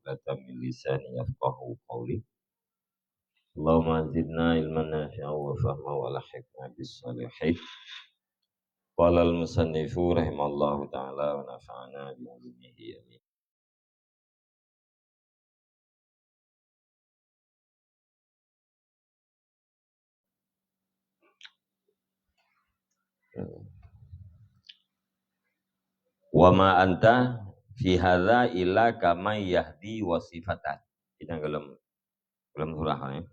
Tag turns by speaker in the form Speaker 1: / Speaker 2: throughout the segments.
Speaker 1: 'uqdatam min lisani yafqahu qawli. Allahumma zidna ilman nafi'an wa fahman wa lahiqna bis salihin. Qala al-musannifu rahimallahu ta'ala wa nafa'ana bi ulumihi amin. Wa ma anta fi hadza illa kama yahdi wasifatan. Kita belum surah ya.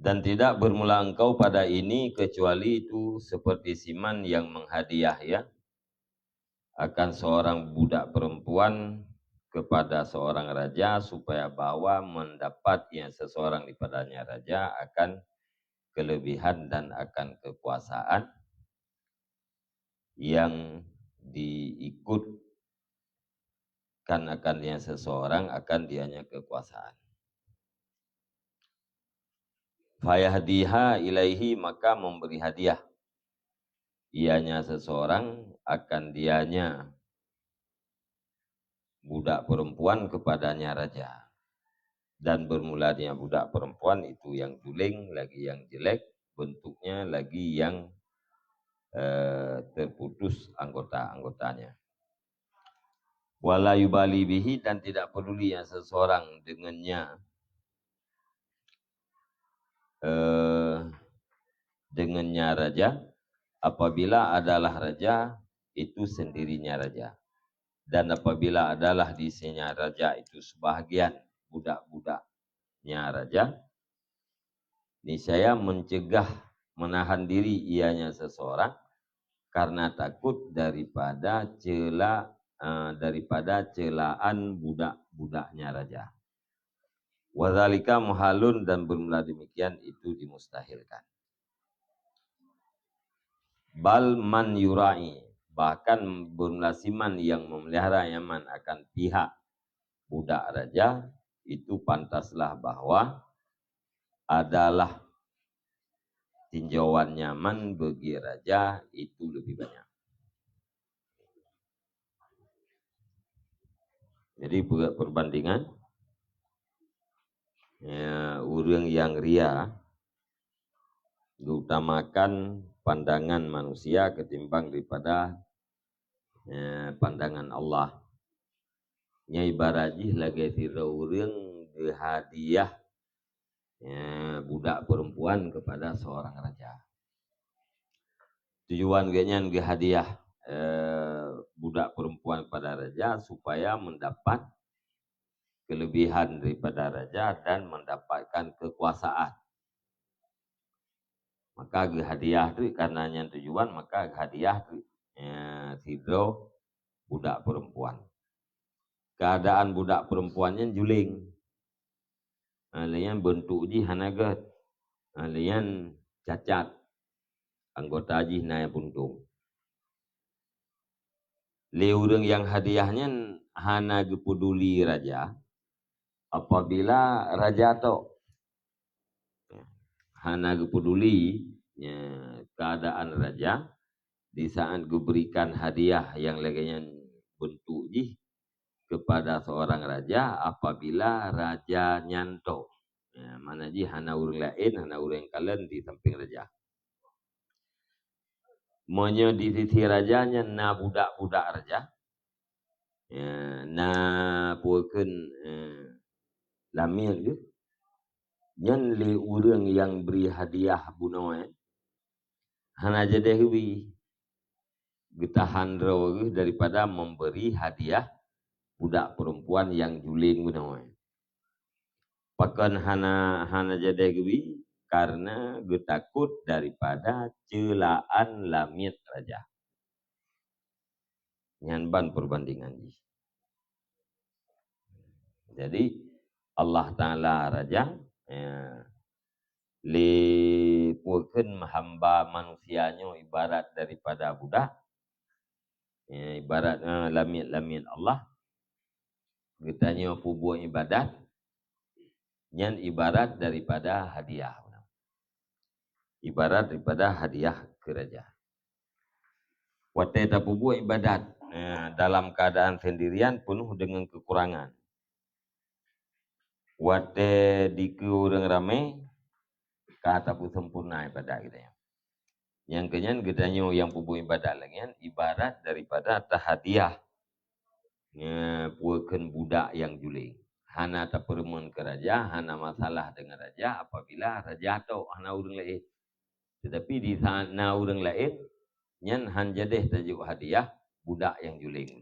Speaker 1: Dan tidak bermula engkau pada ini kecuali itu seperti siman yang menghadiah ya akan seorang budak perempuan kepada seorang raja supaya bahwa mendapat yang seseorang dipadanya raja akan kelebihan dan akan kekuasaan yang diikutkan akan yang seseorang akan dianya kekuasaan. Fayahdiha ilaihi, maka memberi hadiah ianya seseorang akan dianya budak perempuan kepadanya raja. Dan bermula dia budak perempuan itu yang juling, lagi yang jelek, bentuknya lagi yang terputus anggota-anggotanya. Wala yubali bihi, dan tidak peduli yang seseorang dengannya raja, apabila adalah raja itu sendirinya raja, dan apabila adalah di sisinya raja itu sebahagian budak-budaknya raja, niscaya mencegah menahan diri ianya seseorang karena takut daripada celaan budak-budaknya raja. Wadzalika muhalun, dan bermula demikian itu dimustahilkan. Bal man yurai, bahkan bermula siman yang memelihara yaman akan pihak budak raja itu pantaslah bahwa adalah tinjauan nyaman bagi raja itu lebih banyak. Jadi perbandingan ya, orang yang ria diutamakan pandangan manusia ketimbang daripada pandangan Allah. Nya ibaratnya lagi tidak orang dihadiah budak perempuan kepada seorang raja. Tujuan ganya hadiah budak perempuan kepada raja supaya mendapat kelebihan daripada raja dan mendapatkan kekuasaan. Maka hadiah itu karenanya tujuan, maka hadiah itu tidak budak perempuan. Keadaan budak perempuannya juling. Alian bentuk ji hanagat, alian cacat, anggota ji naya puntung. Leureng yang hadiahnya hana gepuduli raja, apabila raja to hana gepuduli keadaan raja di saat diberikan hadiah yang laginya bentuk ji kepada seorang raja apabila raja nyanto. Mana ji hana urang lain, hana urang kalian di samping raja. Monyo di sisi rajanya na budak-budak raja. Na puaken lamir ke. Nyan le urang yang beri hadiah bunoe. Hana jadi hui getahan raw daripada memberi hadiah budak perempuan yang juling bunoe. Pakan hana jadi hui karena getakut daripada celaan lamit raja. Nyanban perbandingan ini. Jadi Allah Ta'ala raja lipukan hamba manusianya ibarat daripada budak, ibarat lamit Allah. Getanya pubuh ibadat, yang ibarat daripada hadiah. Ibarat daripada hadiah ke raja. Watai tapubuh ibadat, dalam keadaan sendirian penuh dengan kekurangan. Wate diku urang rame kata pun sempurna ibadah kita. Yang kenyan gedanya yang pubu ibadah lagi ibarat daripada tahadiah puakan budak yang juling. Hana tak permun ke raja, hana masalah dengan raja apabila raja atau hana urang lain. Tetapi di sana urang lain nyan han jadeh tajuk hadiah budak yang juling.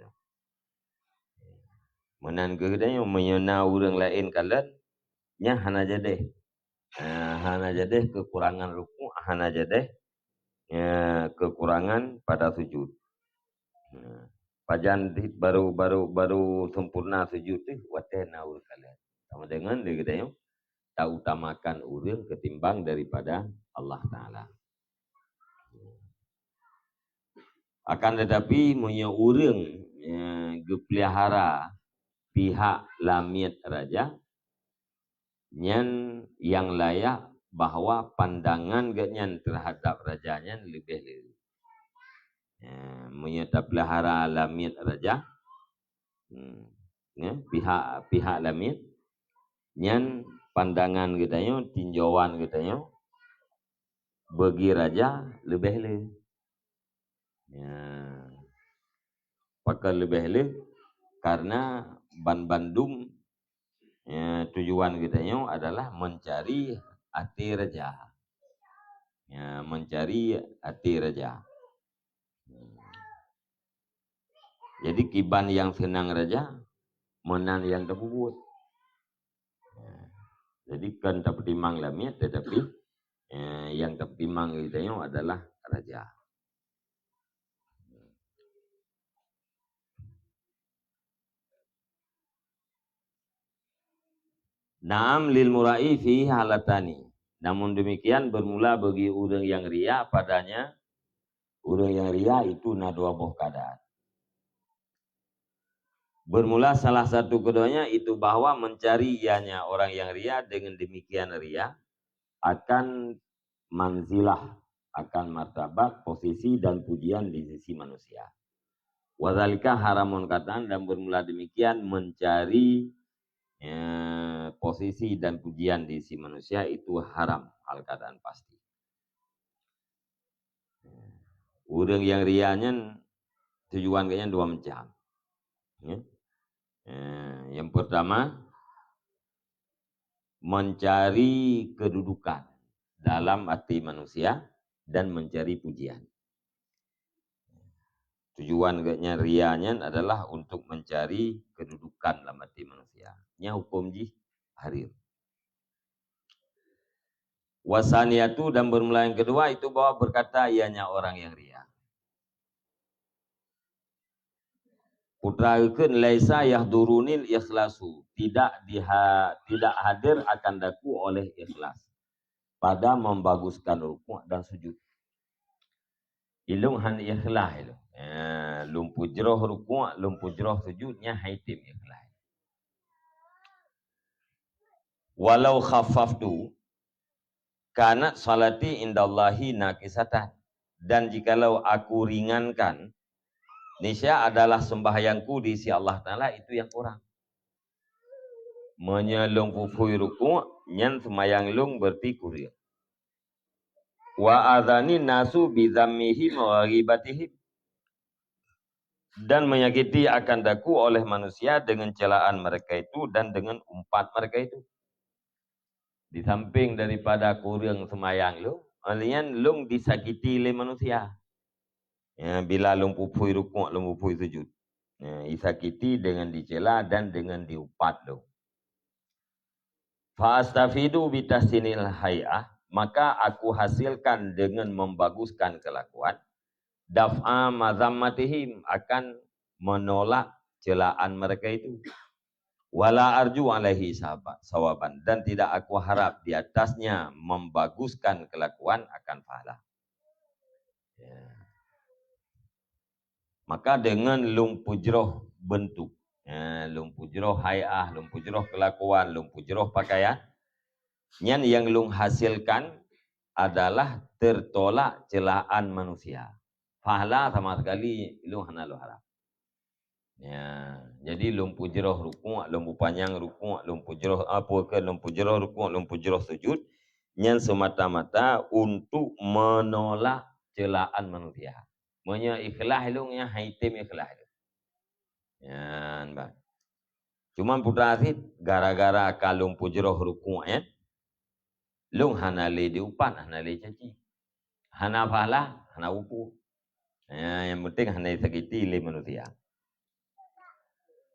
Speaker 1: Menan gedanya menyena urang lain kalan nya hana jadeh. Hana jadeh kekurangan ruku, hana jadeh kekurangan pada sujud. Pajan baru sempurna sujud tu watena urang kalian. Sama dengan dia kata tak utamakan urang ketimbang daripada Allah Taala. Akan tetapi punya urang gepelihara pihak lamiat raja nyan yang layak bahwa pandangan ganyan terhadap rajanya lebih. Menyata pelihara lamiat raja pihak lamiat nyan pandangan katanya tinjauan katanya bagi raja lebih pakai lebih karena Bandung tujuan katanya adalah mencari hati raja. Mencari hati raja. Jadi kiban yang senang raja, menan yang terbubut. Jadi kan tak pertimang lamiat, tetapi yang tertimang katanya adalah raja. Naam lil murai fi halatani. Namun demikian bermula bagi orang yang ria padanya. Orang yang ria itu na dua buah keadaan. Bermula salah satu keduanya itu bahwa mencari ianya orang yang ria dengan demikian ria akan manzilah, akan martabat, posisi dan pujian di sisi manusia. Wadzalika haramun kataan dan bermula demikian mencari posisi dan pujian di sisi manusia itu haram hal keadaan pasti. Urang yang rianya tujuan kayaknya dua macam. Yang pertama mencari kedudukan dalam hati manusia dan mencari pujian. Tujuan kayaknya rianya adalah untuk mencari kedudukan dalam hati manusia. Nya hukum jih harir. Wasaniyatu dan bermula yang kedua itu bahwa berkata ianya orang yang ria. Putrakeun laisa yahdurunil ikhlasu, tidak hadir akan daku oleh ikhlas pada membaguskan rukuk dan sujud. Ilung han ikhlas itu. Lumpu jeroh rukuk, lumpu jeroh sujudnya haitim ikhlas. Walau khaffaftu kanat salati indallahi nakisatan, dan jikalau aku ringankan niscaya adalah sembahyangku di sisi Allah Ta'ala itu yang kurang. Menyelung pupui ruku' nyan semayang lung berarti kurir. Wa adhani nasu bidhammihim wa ghibatihim, dan menyakiti akan daku oleh manusia dengan celaan mereka itu dan dengan umpat mereka itu. Di samping daripada kurang semayang lung, alian lung disakiti oleh manusia. Bila lung pupui rukuk, lung pupui sujud. Disakiti dengan dicela dan dengan diupat lung. Fa'astafidu bitasinil hay'ah, maka aku hasilkan dengan membaguskan kelakuan. Daf'a mazammatihim, akan menolak celaan mereka itu. Wala arju alaihi sawaban, dan tidak aku harap di atasnya membaguskan kelakuan akan pahala. Maka dengan lumpujroh bentuk, lumpujroh hay'ah, lumpujroh kelakuan, lumpujroh pakaian, yang lung hasilkan adalah tertolak celaan manusia. Pahala sama sekali lung hana lo harap. Ya, jadi lumpu jeroh rukuk, lumpu panjang rukuk, lumpu jeroh apa ke lumpu jeroh rukuk, lumpu jeroh sujud, yang semata-mata untuk menolak celaan manusia. Monya ikhlas lu nya haitim ikhlas. Ya, mbak. Cuman putra asid gara-gara kalung pujeroh rukuk ya. Lung hanale diupan, hanale caci. Hana pahala, hana upu. Ya, yang penting hana sakiti le manusia.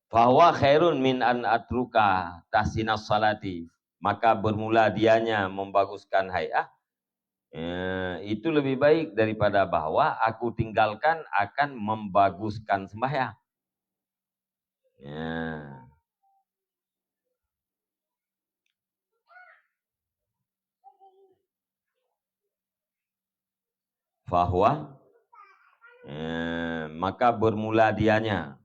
Speaker 1: Fahuwa khairun min an atruka tahsinas salati. Maka bermula dianya membaguskan hay'ah. Itu lebih baik daripada bahwa aku tinggalkan akan membaguskan sembahyang. Fahuwa maka bermula dianya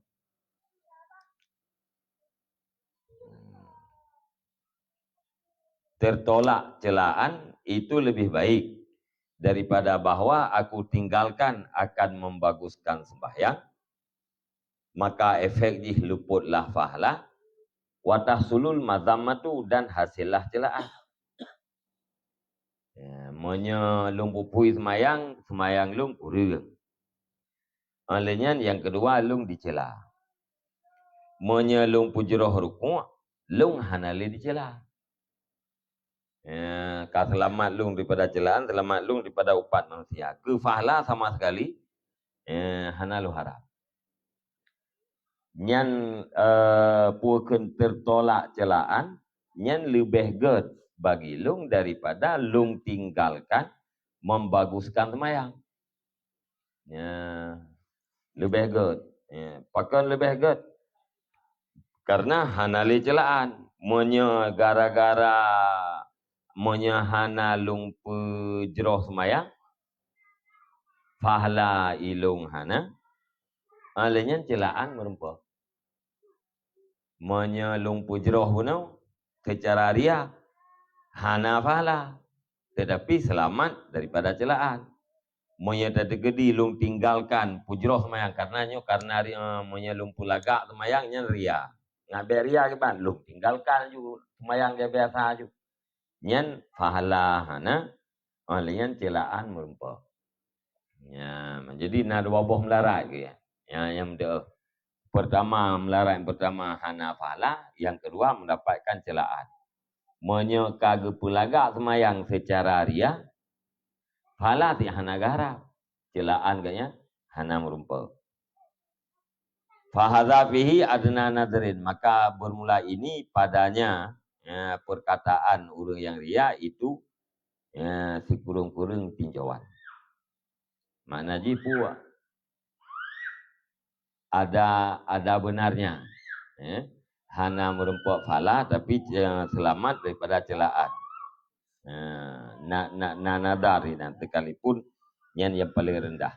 Speaker 1: tertolak celaan itu lebih baik daripada bahwa aku tinggalkan akan membaguskan sembahyang, maka efeknya luputlah pahala, watahsulul mazamatu dan hasillah celaan. Monya lung pupui semayang lung kurang. Alenya yang kedua lung dicela. Monya lung pujroh rukuk, lung hanali dicela. Kau selamat lung daripada celaan, selamat lung daripada upat manusia. Kefahala sama sekali, hana lu harap. Nyan puaken tertolak celaan, nyan lebih good bagi lung daripada lung tinggalkan membaguskan semayang. Lebih good. Pakan lebih good. Karena hana li celaan. Monya gara-gara monya hana lung pejroh semayang, pahala ilung hana, alenya celaan merumpah. Monya lung pejroh punau, secara ria, hana pahala. Tetapi selamat daripada celaan. Monya tergedi lung tinggalkan pujroh semayang. Karena monya lung pulagak semayangnya ria. Ngabe ria ke ban, lung tinggalkan juga semayang dia biasa juga. Nyan pahala hana, alenya celaan merumpah. Jadi ada wabah melarat ke ya. Yang pertama melarat, yang pertama hana pahala, yang kedua mendapatkan celaan. Menyeka gepulagak semayang secara ria, pahala ti hana garap, celaan kayaknya hana merumpah. Fahadha fihi adna nadrin, maka bermula ini padanya perkataan orang yang ria itu sekurung-kurung tinjauan. Makna jipu ada benarnya. Hana merempok falah tapi selamat daripada celaan. Nadari nanti sekalipun yang paling rendah.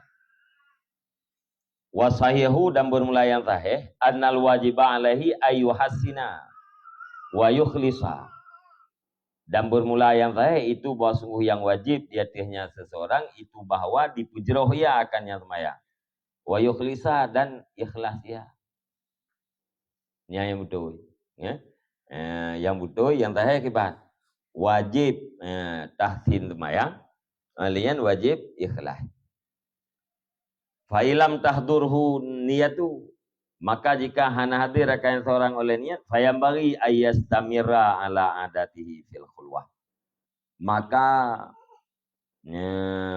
Speaker 1: Wasahihu dan bermula yang sahih annal wajiba alaihi ayyuhassina wa yukhlisa. Dan bermula yang sahih itu bahwa sungguh yang wajib di atasnya seseorang itu bahwa dipujroh ia akan yang semayang. Wa yukhlisa dan ikhlas ia. Ini yang betul. Yang betul yang sahih kibat. Wajib tahsin semayang. Alian wajib ikhlas. Fa'ilam tahdurhu niyatu. Maka jika hana hadir akan seorang oleh niat, fayambagi ayyastamira ala adatihi fil khulwah. Maka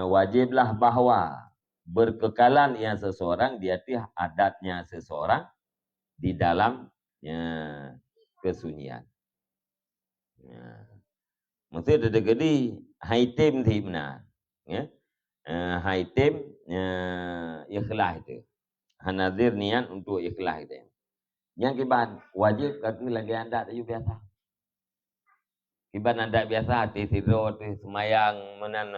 Speaker 1: wajiblah bahwa berkekalan ia seseorang di atas adatnya seseorang di dalam kesunyian. Maksudnya dedegedi haitim ti benar. Haitim ikhlas itu. Hanadir niat untuk ikhlas itu. Yang kiban wajib kata lagi anda tu biasa. Kiban anda biasa hati tidur hati semayang menan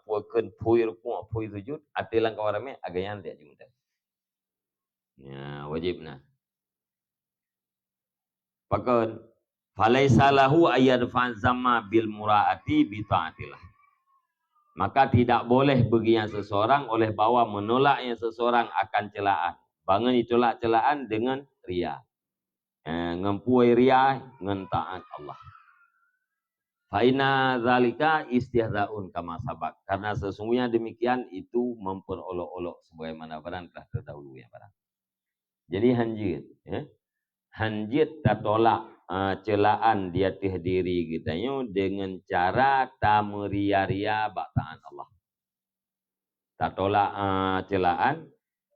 Speaker 1: puaken pui rukuk pui sujud hati lang kawarame agaknya dia juga. Wajibna. Pakon falaisa lahu ayyadfa zamma bil muraati bi taatillah. Maka tidak boleh bagi yang seseorang oleh bawa menolaknya seseorang akan celaan. bangun ditolak celaan dengan ria. Ngempuai ria ngan taat Allah. Faina zalika istihzaun kama sabak. Karena sesungguhnya demikian itu memperolok-olok sebagaimana barang telah terdahulu ya barang. Jadi hanjit, ya. Hanjit tak tolak celaan di atas diri kita dengan cara tak meria-ria baktaan Allah. Tak tolak celaan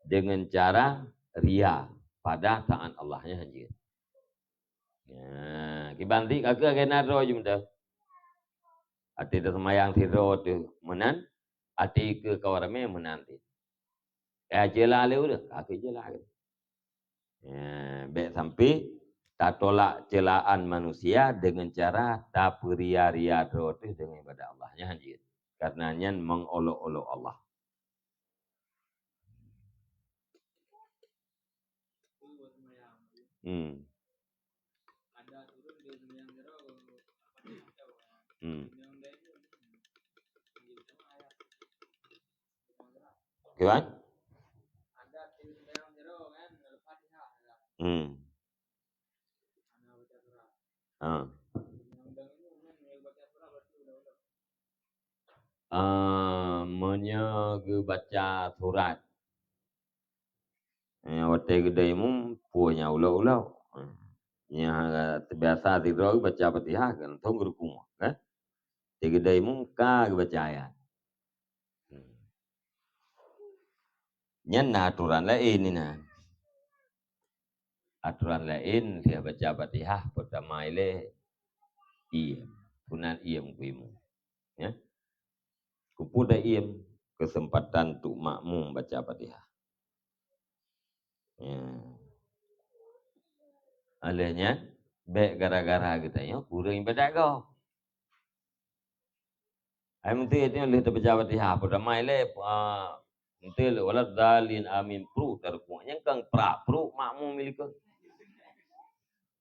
Speaker 1: dengan cara ria pada taat Allahnya hanjit. Ya, kibanti kakak kena roh je mudah. Ati tu semayang tidur tu menan, ati ke kawarame menanti. Jelah le udah, aku jelah. Baik sampai tak tolak celaan manusia dengan cara tak beria-ria tu dengan ibadah Allahnya hanjir. Karenanya mengolok-olok Allah. Gimana? Menyaga baca surat. Waktu gede mum punya ulau-ulau. Yang terbiasa tidur baca Fatihah kan tong rukun kan. Gede mum ka baca ayat. Nyen aturan lain ni nah. Aturan lain dia baca Fatihah pertama ile iem. Punan iem kuimu. Ya. Kupuda iem kesempatan untuk makmum baca Fatihah. Ya. Alahnya baik gara-gara kita kurang ibadat kau. Ai mesti itu oleh baca Fatihah pertama ile mesti walad dalin amin pro terpunya kang pra-pro makmum milik kau.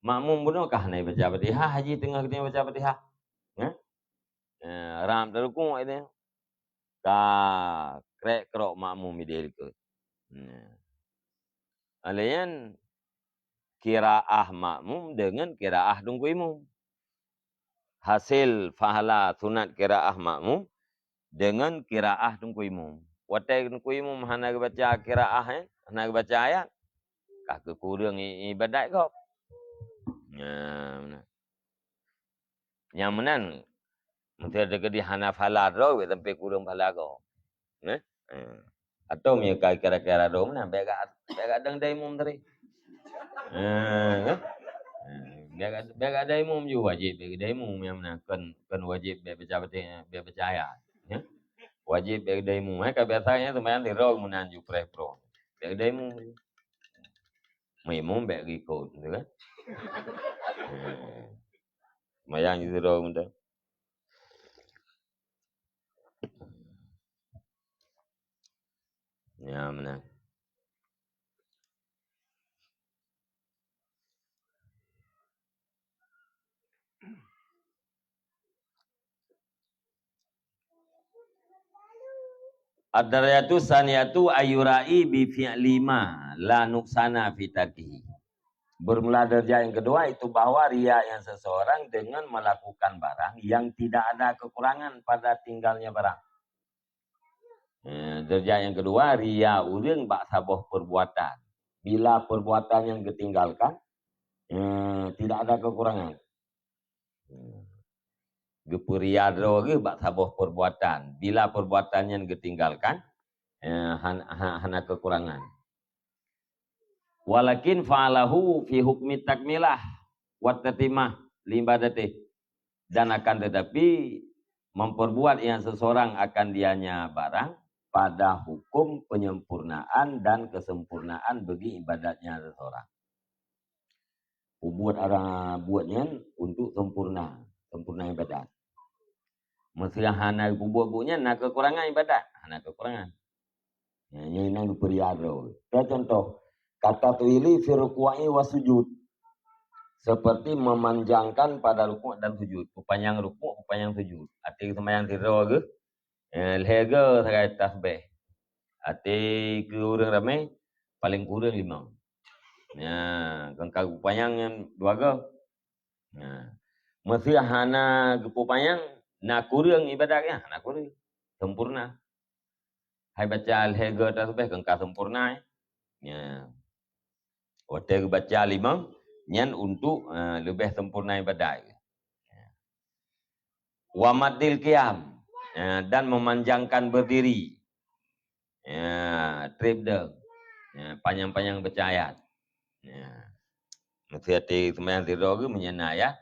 Speaker 1: Makmum benar kah naik baca Fatihah haji tengah kita baca Fatihah. Ya. Ram terukung itu. Ka krek krok makmum dia ikut. Alayan kiraah makmum dengan kiraah tunggu imam. Hasil fahala sunat kiraah makmum dengan kiraah tunggu imam. Watai tunggu imam hana baca kiraah hana baca ayat. Kak kurang ibadat kau. Yang menan mesti ada ke di hana fahala ro sampai kurang fahala kau. Atau mi kira-kira do mana bega dang dai mum tadi. Bega dai mum ju wajib bega dai mum yang mana kan wajib baca ayat. Ya. Wajib bega dai mum ka biasanya teman di ro munan ju pro. Bega dai mum. Mum bega ikut gitu kan. Mayang di ro mudah. Ya mana. Ad-darajatu saniyatu ayurai bi fi'lima la nuksana fi tarkihi. Bermula derajat yang kedua itu bahwa ria yang seseorang dengan melakukan barang yang tidak ada kekurangan pada tinggalnya barang. Derajat yang kedua ria urang bak sabuh perbuatan. Bila perbuatan yang ditinggalkan tidak ada kekurangan. Gepuriadro ge bak sabuh perbuatan. Bila perbuatan yang ditinggalkan hana kekurangan. Walakin fa'alahu fi hukmi takmilah wa tatimah limbadati. Dan akan tetapi memperbuat yang seseorang akan dianya barang pada hukum penyempurnaan dan kesempurnaan bagi ibadatnya seseorang. Buat orang buatnya untuk sempurna ibadat. Mesti hana buatnya nak kekurangan ibadat, hana kekurangan. Ini nang periado. Contoh kata tuili fi ruku'i wa sujud. Seperti memanjangkan pada rukuk dan sujud. Panjang rukuk, panjang sujud. Arti semayang tidur ke? Lega sangat tasbih. Arti ke orang ramai paling kurang 5. Ya, kengkau payang yang 2 ke. Nah, mesti hana gepu payang na kurang ibadahnya, na kurang sempurna. Hai baca al-hega tasbih kengkau sempurna. Ya. Hotel baca 5 nyan untuk lebih sempurna ibadah. Wa maddil qiyam, dan memanjangkan berdiri. Ya, trip dah. Ya, panjang-panjang baca ayat. Ya. Mesti hati sembahyang tidur ke menyena ya.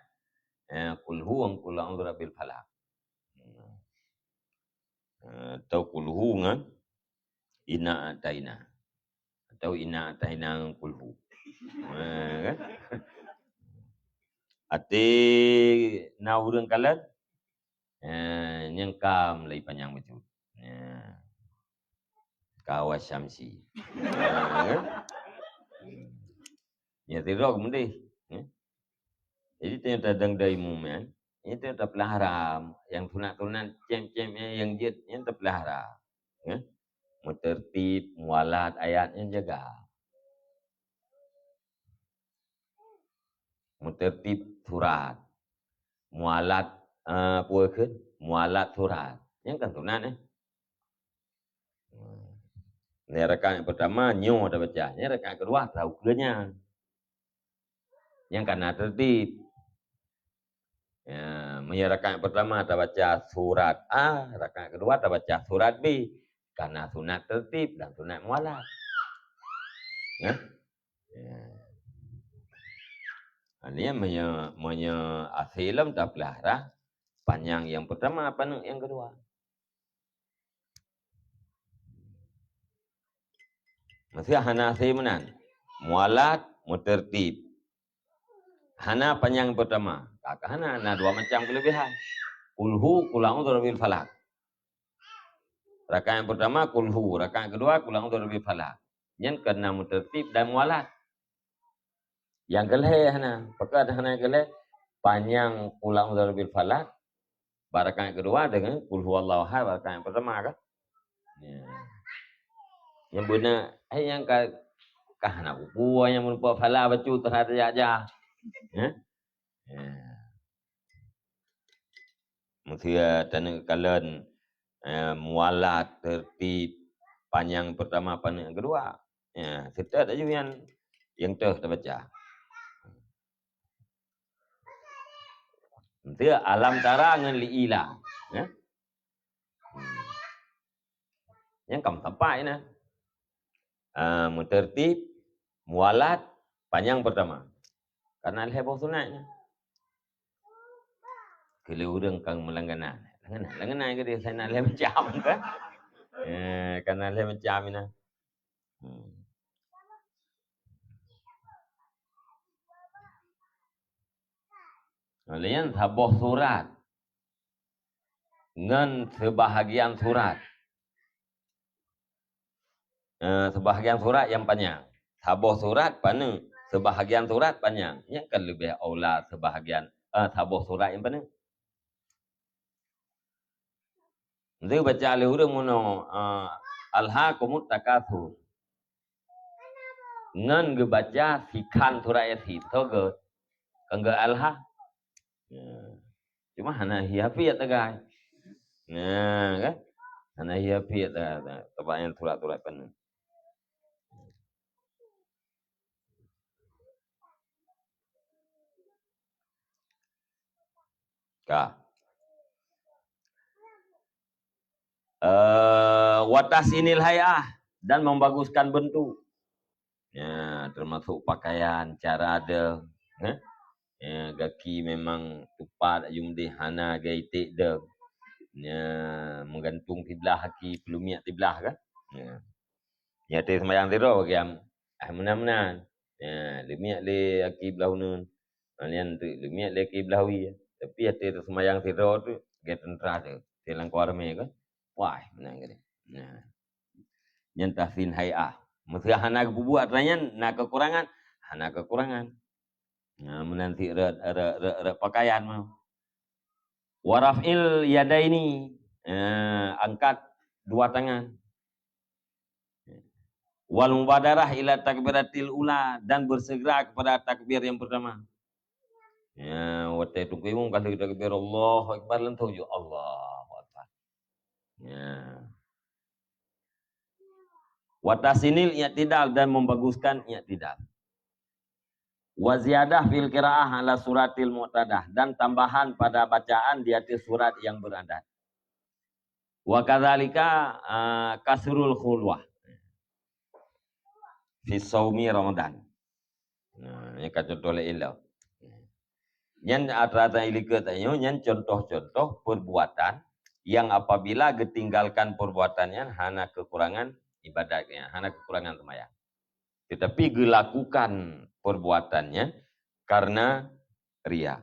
Speaker 1: Kulhu ang kulang rabbil falak. Atau kulhu ngan ina ataina. Atau ina ataina kulhu. Kan? Ati na urang kalan nyengkam lai panjang betul. Kawas syamsi. Ya tidur kemudian. Jadi ternyata dang dari mumen, itu tetap haram. Yang sunat-sunat cem-cemnya yang jid, yang tetap haram. Ya? Tertib, mualat ayatnya jaga. Tertib surat, mualat puakeun, mualat surat. Yang kan sunat Ini rakaat yang pertama nyo ada baca, ini rakaat kedua tahu kelenya. Yang karena tertib. Ya, rakaat pertama kita baca surat A, rakaat kedua kita baca surat B. Karena sunat tertib dan sunat mualat. Ya. Ini asilam tak pelihara. Panjang yang pertama, panjang yang kedua. Masih hana asimenan. Mualat, mutertib. Hana panjang pertama. Kakak hana, ada 2 macam kelebihan. Kulhu, kulang rabbil falak. Rakaat yang pertama kulhu, rakaat kedua kulang rabbil falak. Yang kena mutertib dan mualat. Yang kelih hana, pekat hana kelih panjang kulang rabbil falak. Rakaat kedua dengan kulhu Allahu ahad, rakaat yang pertama kan. Ya. Yang benar yang kahana buku yang merupa falak baca terhadap aja. Ya. Mesti tanah kalian mualat, tertib, panjang pertama, panjang kedua. Ya, kita ada juga yang kita baca. Mesti alam tara dengan li'ila. Ya. Yang kamu sampai ini. Tertib, mualat, panjang pertama. Karena heboh sunatnya. Kalau orang kang melangganan. Langganan ke dia saya nak lihat macam kan. Karena lihat macam ini. Lain sebuah surat. Ngan sebahagian surat. Sebahagian surat yang panjang. Sebuah surat panjang. Sebahagian surat panjang. Yang kan lebih aula sebahagian. Sebuah surat yang panjang. Nanti baca oleh orang mana alhaakumut takatsur. Ngan ge baca sikan surat itu ke kangge alha. Cuma hana hiafi tagai. Nah, kan? Hana hiafi tempat yang surat-surat penuh. Kah. Watasinil hayah dan membaguskan bentuk. Ya, termasuk pakaian, cara ada. Ya, gaki memang tepat jumdi hana gaitik dah. Ya, menggantung tiblah haki pelumiak tiblah kan. Ya, te sembahyang tidur bagi menan-menan. Ya, lemiak le haki belah nun. Alian tu lemiak le haki belah wi. Tapi te sembahyang tidur tu get tentera tu. Telang kuarme kan. Wah, menang gede. Nah. Yang tahsin hayah. Mesti hana buat ranyan nak kekurangan, hana kekurangan. Nah, menanti pakaian mau. Warafil yadaini, angkat 2 tangan. Wal mubadarah ila takbiratil ula, dan bersegera kepada takbir yang pertama. Ya, waktu itu kalau takbir Allahu Akbar lentuh je Allahu Akbar. Ya. Watasinil i'tidal, dan membaguskan i'tidal. Wa ziyadah fil qiraah ala suratil mu'tadah, dan tambahan pada bacaan di atas surat yang beradat. Wa kadzalika kasrul khulwah fi shaumi Ramadan. Nah, ini kata tolak ilau. Yang rata-rata ilika tanya, yang contoh-contoh perbuatan yang apabila ketinggalkan perbuatannya hana kekurangan ibadatnya, hana kekurangan sembahyang. Tetapi dilakukan perbuatannya karena ria.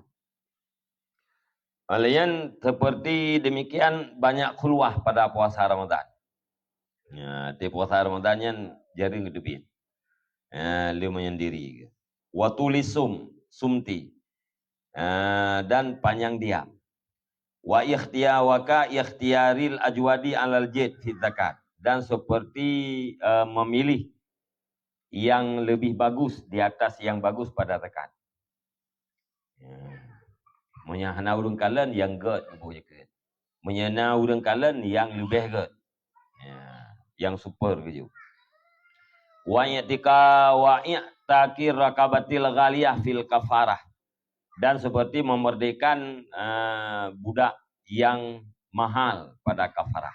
Speaker 1: Alian seperti demikian banyak khulwah pada puasa Ramadan. Ya, di puasa Ramadannya jaring kedepin. Dia menyendiri. Watulisum sumti, dan panjang diam. Wa ikhtiyawaka ikhtiyaril ajwadi alal jid fi zakat, dan seperti memilih yang lebih bagus di atas yang bagus pada zakat. Menyahana urang kalen yang ged boleh ke. Menyana urang kalen yang lebih ged. Yang super gitu. Wa yatika wa i'takir rakabatil ghaliyah fil kafarah, dan seperti memerdekakan budak yang mahal pada kafarah.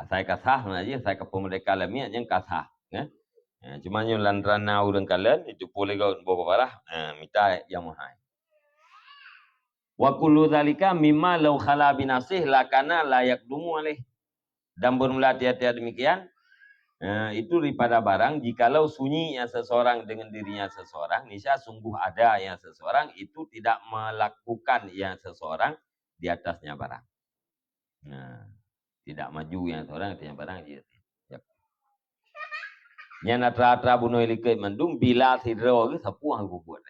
Speaker 1: Saya kasah aja, saya ke pemerdeka alamiah yang kasah. Cuma yang lantrana urang kalian itu boleh kau bawa parah, minta yang mahal. Wa kullu dzalika mimma law khala binasih lakana layak dumu alaih. Dan bermula tiap-tiap demikian, itu daripada barang jikalau sunyinya seseorang dengan dirinya seseorang, niscaya sungguh ada yang seseorang itu tidak melakukan yang seseorang di atasnya barang. Tidak maju yang seseorang di atasnya barang. Yang natra-natra bunuh ilikai mendung bila sidro ke sepuh aku buat.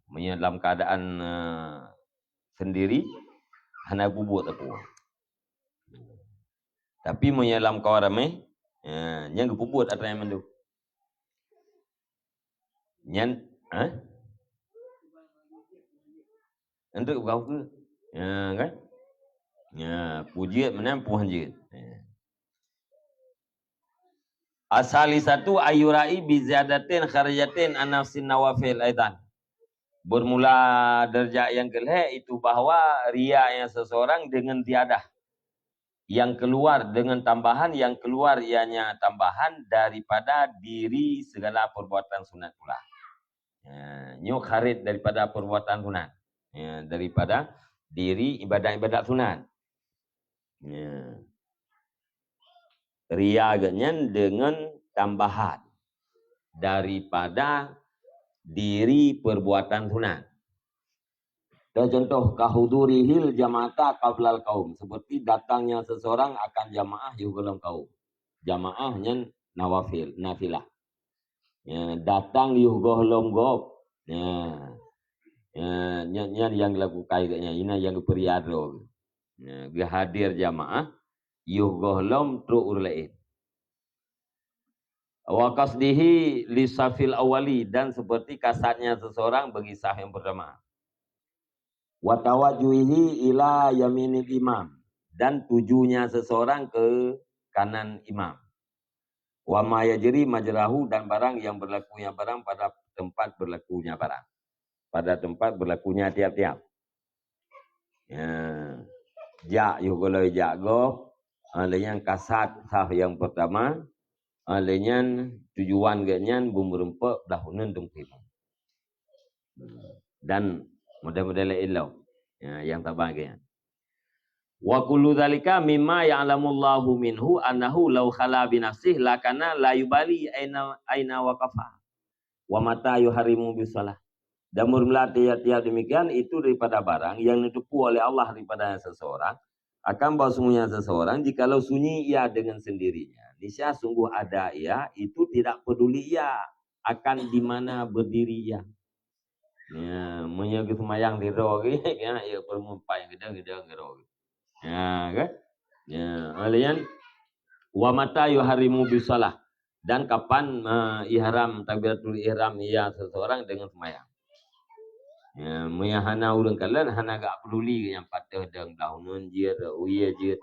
Speaker 1: Dalam keadaan sendiri, hanya aku buat sepuh. Tapi menyelam kau ramai, yang kepuput atau yang mendu. Yang, untuk kau ke, kan? Pujiat mana puhan je. Asali satu ayurai bizadatin kharajatin anafsin nawafil aidan. Bermula derajat yang kelih itu bahwa ria yang seseorang dengan tiada. Yang keluar dengan tambahan, yang keluar ianya tambahan daripada diri segala perbuatan sunat pula. Nyuk kharit daripada perbuatan sunat. Daripada diri ibadat-ibadat sunat. Riaganya dengan tambahan daripada diri perbuatan sunat. Contoh kahudurihil jamaata qablal kaum, seperti datangnya seseorang akan jamaah yugolam kaum. Jamaahnya nawafil, nafilah. Datang yugolam gob. Yang laku kayaknya ini yang periado. Hadir jamaah yugolam tru'urlain. Wa qasdihi li safil awali, dan seperti kasatnya seseorang bagi saf yang pertama. Wa tawajuhi ila yaminil imam, dan tujunya seseorang ke kanan imam. Wa ma yajri majrahu, dan barang yang berlakunya barang pada tempat berlakunya barang. Pada tempat berlakunya tiap-tiap. Ja yugo ja go, alenya kasat saf yang pertama, alenya tujuan genyan bumrempe dahunan dengkip. Dan model-model ilau yang tak bahagia. Wa kullu dzalika mimma ya'lamullahu minhu annahu law khala bi nafsihi lakana la yubali aina waqafa wa mata yuharimu bisalah. Dan bermula tiap-tiap demikian itu daripada barang yang ditipu oleh Allah daripada seseorang, akan bahawa semuanya seseorang jikalau sunyi ia dengan sendirinya. Niscaya sungguh ada ia, itu tidak peduli ia akan di mana berdiri ia. Menyagi semayang di roh ke, ya perempuan gede-gede ke roh. Kan? Alian Wa mata yuharimu bisalah, dan kapan ihram takbiratul ihram ia seseorang dengan sembahyang. Ya, meyahana urang kalan hana gak peduli yang patah dang daunun je uya je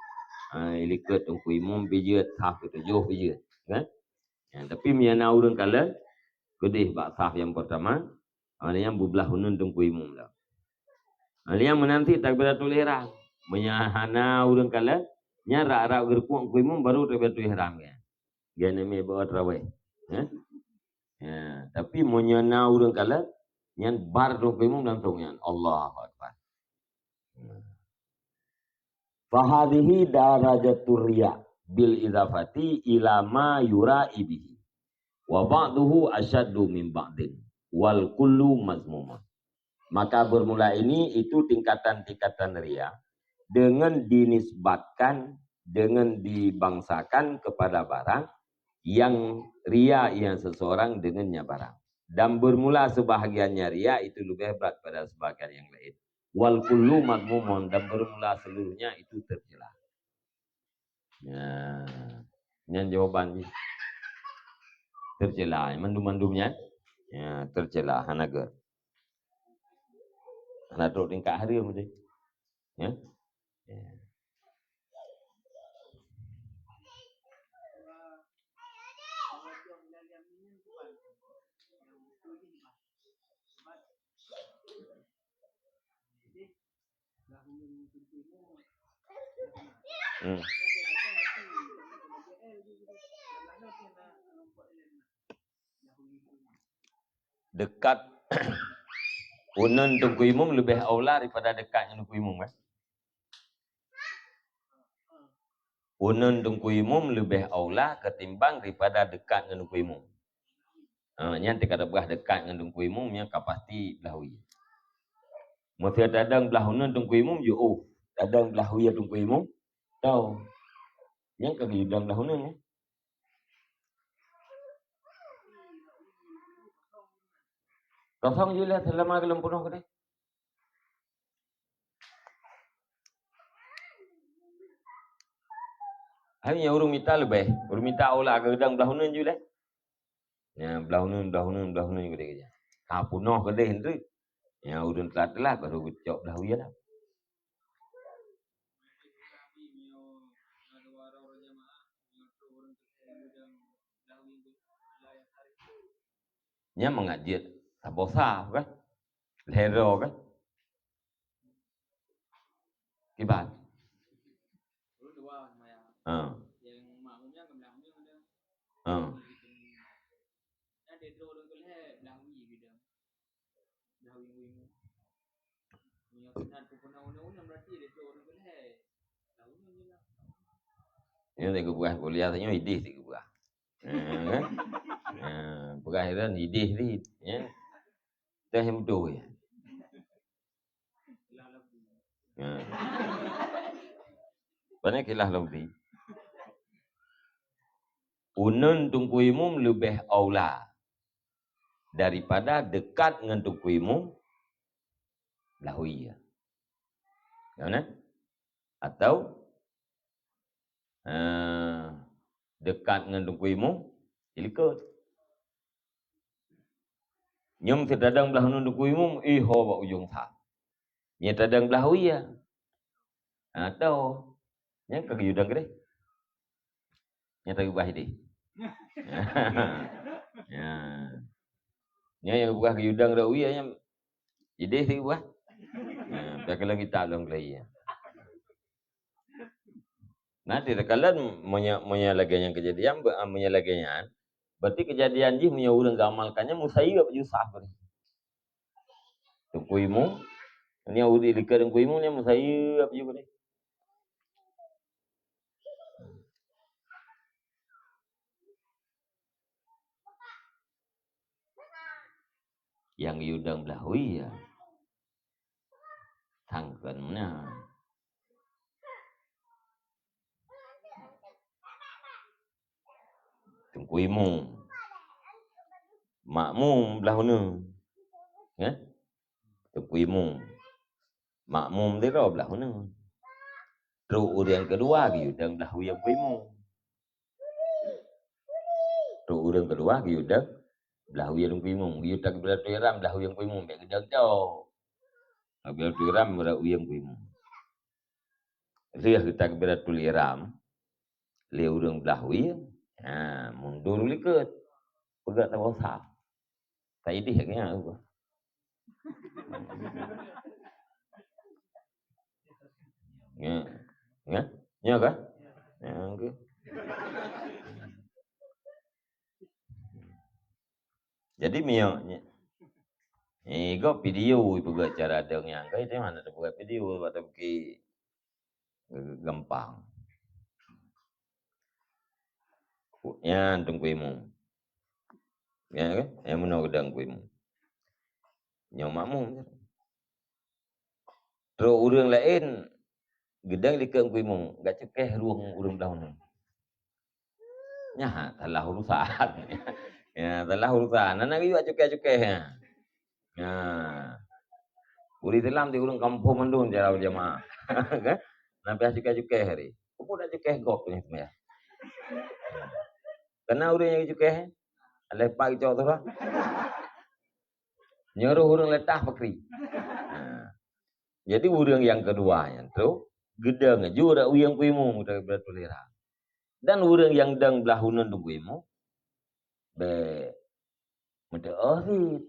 Speaker 1: ilikat ungku imum bijut saf ketujuh bijut kan. Ya, tapi meyahana urang kalan kedih bak saf yang pertama ada yang bebelah hunun ungku imum dah. Ada yang menanti takbiratul ihram meyahana urang kalan nya rak gerku ungku imum baru takbiratul ihram ya. Gana me bawa tarawih. Ya, tapi meyahana urang kalan yang bar ungku imum langsung yang Allahu akbar. Fahadihi darajatur riya bil idafati ila ma yura ibihi wa ba'duhu asyaddu min ba'din wal kullu mazmuma. Maka bermula ini itu tingkatan-tingkatan riya dengan dinisbatkan, dengan dibangsakan kepada barang yang riya yang seseorang dengannya barang. Dan bermula sebahagiannya riya itu lebih berat pada sebahagian yang lain. Wal kullu madmumun, dan bermula seluruhnya itu tercela. Ya, yang jawaban tercela, mandum-mandumnya ya tercela hanaga. Hana dok tingkat hari mesti. Ya. Ya. Dekat unan tungku imum lebih aula daripada dekat dengan tungku imum kan? Unan tungku imum lebih aula ketimbang daripada dekat dengan tungku imum. Yang tidak ada dekat dengan tungku imum yang pasti belahui. Mesti ada belah unan tungku imum je ada belah ya tungku imum tahu. Yang kaki dalam belah unan ya. Kosong je lah selama kelem penuh ke ni. Hanya urung minta lebih. Urung minta aula ke gedang belah unan je lah. Ya, belah unan ke dia. Ha penuh ke dia tu. Ya, urung telah baru cok belah uya lah. Nya mengajit sabosa kan? Lero kan? Kibat. Yang makmumnya ke belakangnya ada. Ada dua orang kelih belakang gitu. Belakang ini. Punya kenal puna berarti ada dua orang kelih. Belakang ni lah. Ini saya buah kuliah tanya idih saya buah. Kan? Bukan heran idih ni. Ya. Dah yang betul ya. Banyak kilah lebih. Unun tungku imum lebih aula daripada dekat dengan tungku imum lahuiyah. Mana? Atau dekat dengan tungku imum ilikut. Nyum sedadang belah nun tungku imum iho ba ujung sa. Nya tadang lahuiyah. Atau nya kaki udang gede. Nya tagi bah di. Ya. Nya yang buah ke udang dah uya nya ide sih buah. Tak kalau kita long lagi. Nanti kalian menyalahkan yang kejadian menyalahkannya. Berarti kejadian ji punya urang gamalkannya musai apa jusah beri. Tungkuimu ini udi likar tungkuimu nya musai apa juga beri. Yang yudang belahui ya. Tangkannya. Tungkuimu. Makmum belahuna. Ya? Tungkuimu. Makmum dia belah belahuna. Terus yang kedua gitu dan belahui yang kuimu. Terus urang kedua giudak belah uyang kuimung, giu takbiratul ihram belah uyang kuimung, mek gedak jauh. Takbiratul ihram belah uyang kuimung. Lihat takbiratul ihram, lihat urang belah uyang, mundur likut, pegat tak usah. Tak idihnya aku. Ya kan? Ya, okay. Jadi miyonya. Ego video juga cara dengnya. Kau itu mana tu buat video atau pergi gampang. Ya antung kuimu. Ya kan? Yang mana gedang kuimu. Yang makmum. Terus orang lain gedang di keng kuimu, gak cekeh ruang urang daun. Ya, telah urusan. Ya, telah urusan. Nana juga cekeh-cekeh ya. Ya. Uri telam di urang kampung mandun cara jemaah. Kan? Nampak cekeh-cekeh hari. Kau dah cekeh gok ni semua. Karena urang yang cekeh, lepak cok tu lah. Nyuruh urang letah pakri. Jadi urang yang keduanya tu gedang juga uyang kuimu dari beratul ihram. Dan urang yang dang belahunan tu kuimu be mede arit.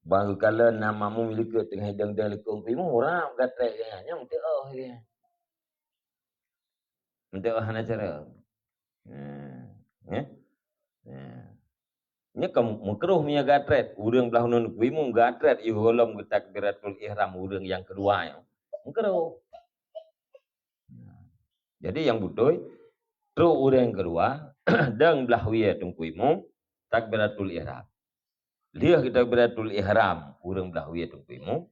Speaker 1: Baru kalau namamu milik tengah dang lekong kuimu orang gatrek nya mede dia. Mede hana cara. Ini kamu makruh punya gatret, urang belahunan kuimu gatret ihulum takbiratul ihram urang yang kedua ya. Makruh. Jadi yang butuh terus urang kedua dang belahwiya tungkuimu takbiratul ihram. Lihat kita takbiratul ihram urang belahwiya tungkuimu.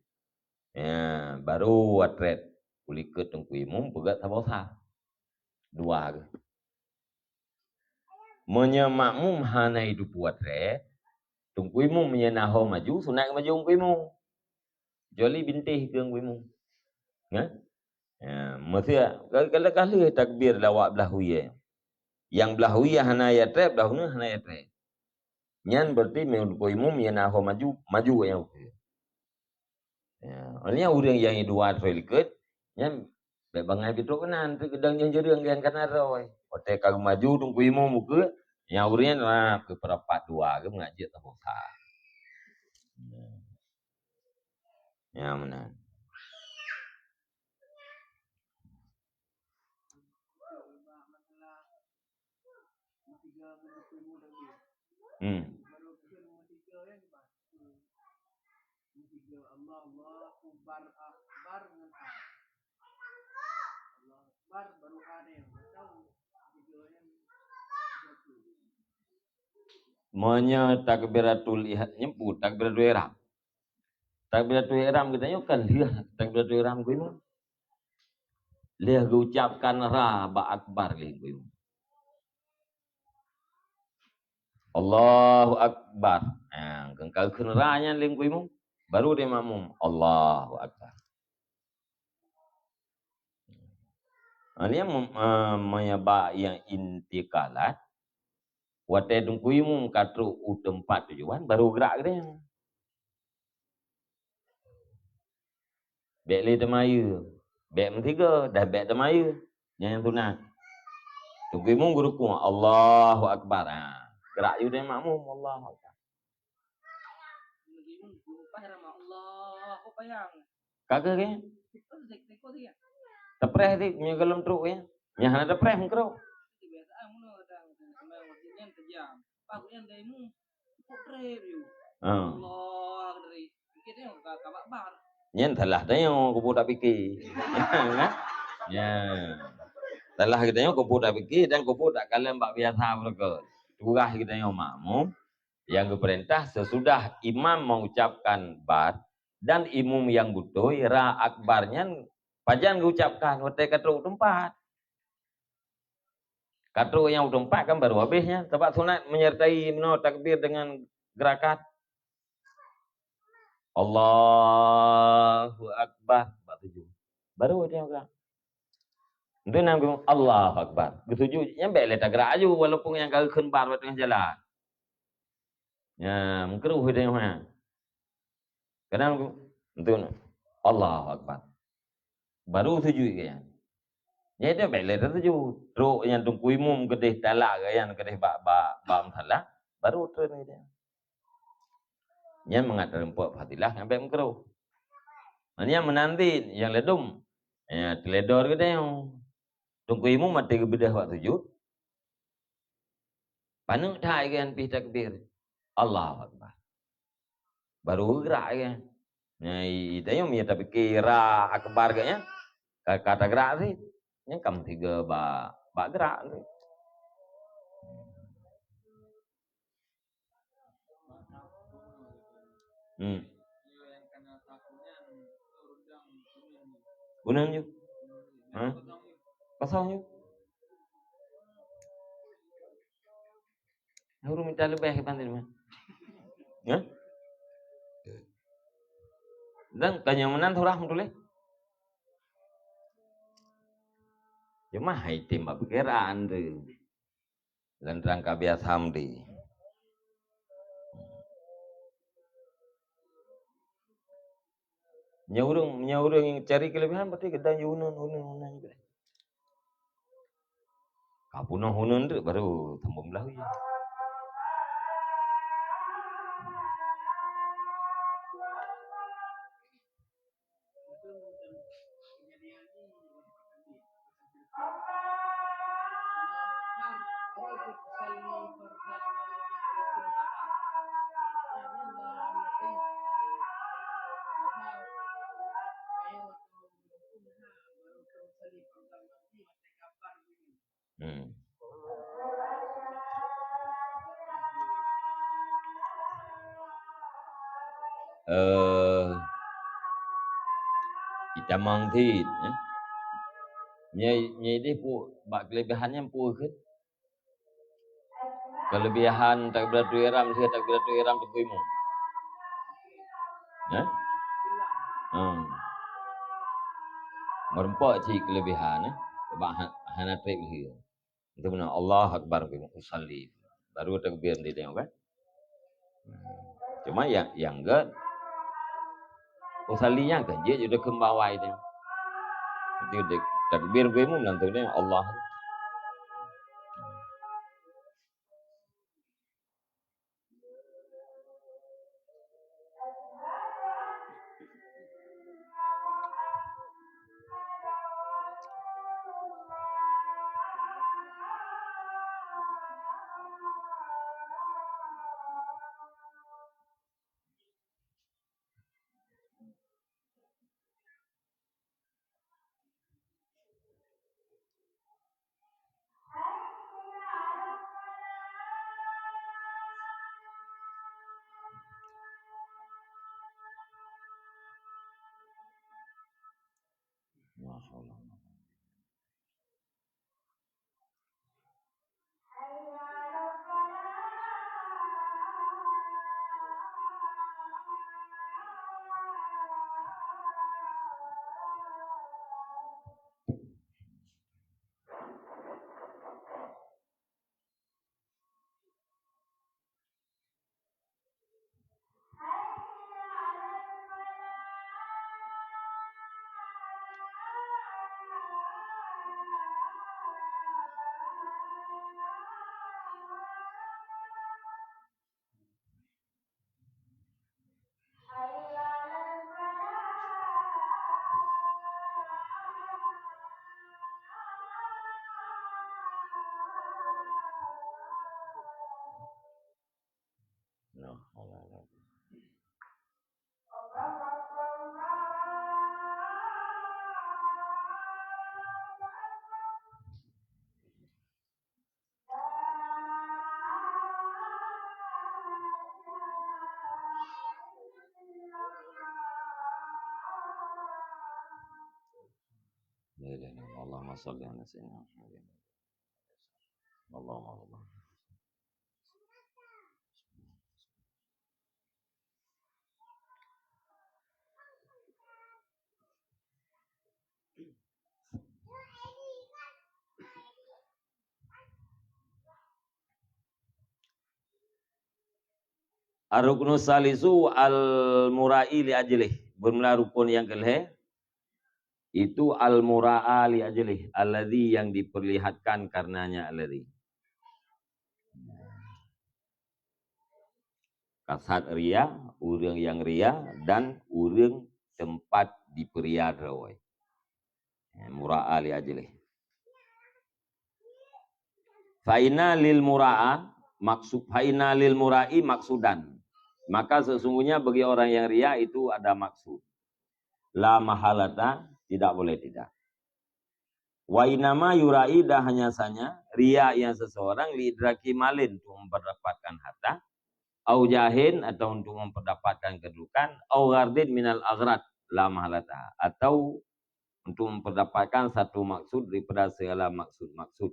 Speaker 1: Ya, baru watret kuliket tungkuimu pegat tabosa. Dua ke. Menyemakmum hana hidup watret tungkuimu menyenaho maju sunat maju tungkuimu. Joli bintih ke tungkuimu. Ya? Ya, maksudnya kala-kala takbir lawak belahwiya. Yang belahwiya hana ya trep belahuna hana ya trep. Nyan berarti menurut menyenaho maju yang ya, artinya urang yang dua treliket nyan bebangai pitu kanan tu gedang yang jereng yang kanan roy. Ote kag maju tunggu imu muka yang urangnya lah ke perapat dua ke mengaji tak bosa. Ya mana. Monya takbiratul nyebut takbiratul ihram. Takbiratul ihram kita kan lihat takbiratul ihram kuimu. Lihat ucapkan ra ba akbar kuimu. Allahu akbar. Kalau kenaranya kuimu baru dia makmum Allahu akbar. Ini menyebab yang intikalat. Wate dungkuimu katru tempat tujuan baru gerak dia. Bek le temaya. Bek mentiga dah bek temaya. Yang sunat. Dungkuimu guruku Allahu akbar. Gerak you dia makmum Allahu akbar. Kagak ke? Tepreh dik punya gelem truk ya. Nya hana tepreh mengkro. Nyen telah tanya kupu tak fikir. Ya. Telah kita yang kupu tak fikir dan kupu tak kalian mbak biasa mereka. Turah kita yang makmum yang diperintah sesudah imam mengucapkan bar dan imam yang butuh ra akbarnya pajan diucapkan waktu katruk tempat. Katruk yang tempat kan baru habisnya. Sebab sunat menyertai takbir dengan gerakan Allahu Akbar. Baru dia bilang. Itu nama Allah Akbar. Ketujuh, yang baik letak gerak aja walaupun yang kau kembar pada tengah jalan. Ya, mengkeruh dia yang mana. Kadang itu Allah Akbar. Baru tujuh kan. Ya dia baik letak tujuh. Teruk yang tunggu imum kedih talak ke yang kedih bak masalah. Baru tu ni dia. Yang mengatakan puak fadilah yang baik mengkeruh. Yang menanti, yang ledum. Ya, teledor ke dia yang tunggu imum mati ke bedah waktu tujuh. Panuk thai kan pi takbir. Allah Akbar. Baru gerak kan. Nah, itu yang minta kira akbar kayaknya. Kata gerak sih. Ini kam tiga bak gerak sih. Gunung yuk. Kosong yuk. Huru minta lebih ke pantai mana? Ya? Dan kenyamanan turah mutule. Cuma hai tim pikiran tu. Dan rangka biasa hamdi. Nyaurung yang cari kelebihan berarti kita hunun juga. Kapunah hunun tu baru tambah belah je. Kita mangtit. Nyai pu bak kelebihannya pu ke. Kelebihan takbiratul ihram sih takbiratul ihram tu kuimu. Ya? Merempak cik kelebihan bak hana trip dia. Itu benar Allah Akbar kuimu usalli. Baru takbir dia tengok kan. Cuma yang enggak usallinya kan dia sudah kembawai dia. Itu takbir kuimu nantinya Allah. Masyaallah. Allahumma salli ala sayyidina Muhammad. Allahumma Ar-ruknu salisu al-mura'i li ajlih. Bermula rukun yang kelih itu al-mura'a li ajlih, alladhi yang diperlihatkan karenanya alladhi. Kasat ria, urang yang ria dan urang tempat diperiada oi. Mura'a li ajlih. Fa'ina lil mura'a maksud fa'ina lil mura'i maksudan. Maka sesungguhnya bagi orang yang ria itu ada maksud. La mahalata, tidak boleh tidak. Wa inama yura'i dah hanya saja ria yang seseorang lidraki malin untuk mendapatkan harta, au jahin atau untuk mendapatkan kedudukan, au ghardin minal aghrad la mahalata, atau untuk mendapatkan satu maksud daripada segala maksud-maksud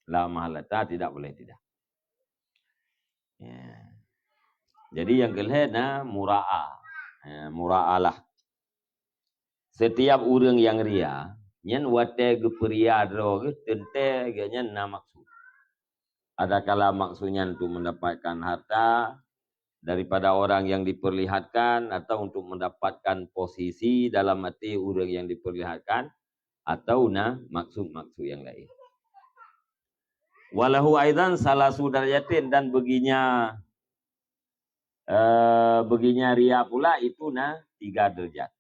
Speaker 1: la mahalata, tidak boleh tidak. Ya. Jadi yang kelihatan mura'a. Ya, mura'alah. Setiap orang yang ria, nyen wate geperia dro ge tente ge nyen na maksud. Ada kala maksudnya untuk mendapatkan harta daripada orang yang diperlihatkan atau untuk mendapatkan posisi dalam hati orang yang diperlihatkan atau maksud-maksud yang lain. Walahu aidan salasu darajatin, dan beginya ria pula itu 3 derajat.